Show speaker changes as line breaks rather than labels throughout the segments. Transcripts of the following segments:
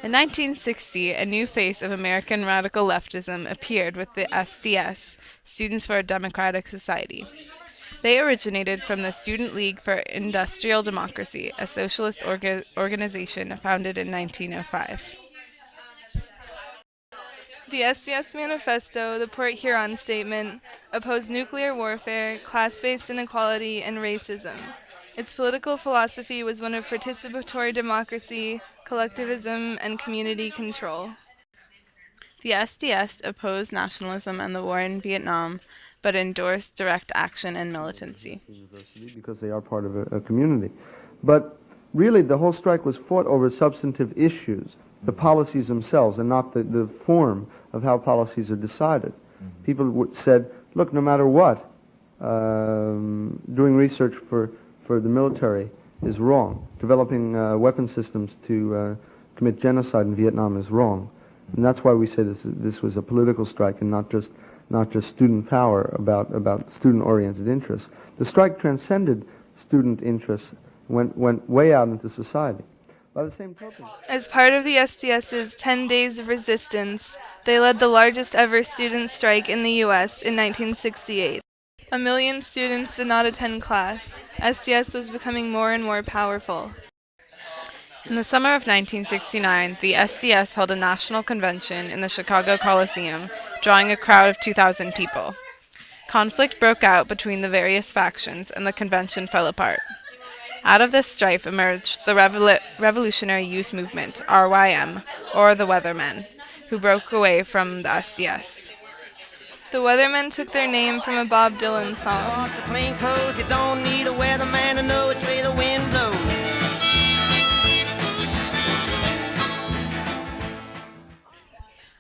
In 1960, a new face of American radical leftism appeared with the SDS, Students for a Democratic Society. They originated from the Student League for Industrial Democracy, a socialist organization founded in 1905.
The SDS Manifesto, the Port Huron Statement, opposed nuclear warfare, class-based inequality, and racism. Its political philosophy was one of participatory democracy, collectivism, and community control.
The SDS opposed nationalism and the war in Vietnam, but endorsed direct action and militancy.
Because they are part of a community. But really, the whole strike was fought over substantive issues, the policies themselves, and not the form of how policies are decided. People said, look, no matter what, doing research for the military is wrong. Developing weapon systems to commit genocide in Vietnam is wrong. And that's why we say this was a political strike and not just student power about student-oriented interests. The strike transcended student interests, went way out into society. By the same token,
As part of the SDS's 10 Days of Resistance, they led the largest ever student strike in the U.S. in 1968. 1 million students did not attend class. SDS was becoming more and more powerful.
In the summer of 1969, the SDS held a national convention in the Chicago Coliseum, drawing a crowd of 2,000 people. Conflict broke out between the various factions, and the convention fell apart. Out of this strife emerged the Revolutionary Youth Movement, RYM, or the Weathermen, who broke away from the SDS.
The Weathermen took their name from a Bob Dylan song.
Clean clothes, you don't need a weatherman to know which way the wind blows.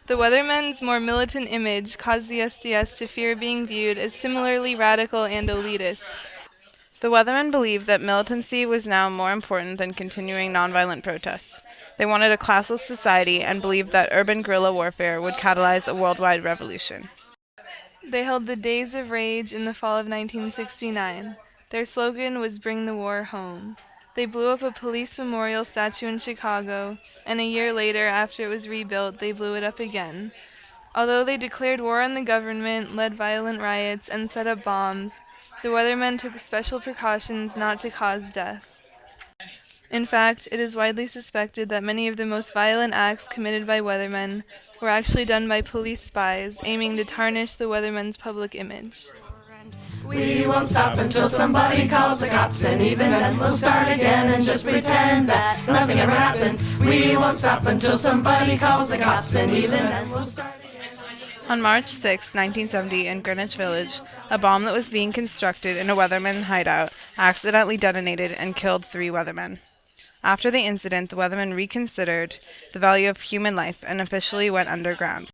The Weathermen's more militant image caused the SDS to fear being viewed as similarly radical and elitist.
The Weathermen believed that militancy was now more important than continuing nonviolent protests. They wanted a classless society and believed that urban guerrilla warfare would catalyze a worldwide revolution.
They held the Days of Rage in the fall of 1969. Their slogan was "Bring the War Home." They blew up a police memorial statue in Chicago, and a year later, after it was rebuilt, they blew it up again. Although they declared war on the government, led violent riots, and set up bombs, the Weathermen took special precautions not to cause death. In fact, it is widely suspected that many of the most violent acts committed by Weathermen were actually done by police spies aiming to tarnish the Weathermen's public image.
We won't stop until somebody calls the cops, and even then we'll start again and just pretend that nothing ever happened. We won't stop until somebody calls the cops, and even then we'll start again.
On March 6, 1970, in Greenwich Village, a bomb that was being constructed in a Weatherman hideout accidentally detonated and killed 3 Weathermen. After the incident, the Weathermen reconsidered the value of human life and officially went underground.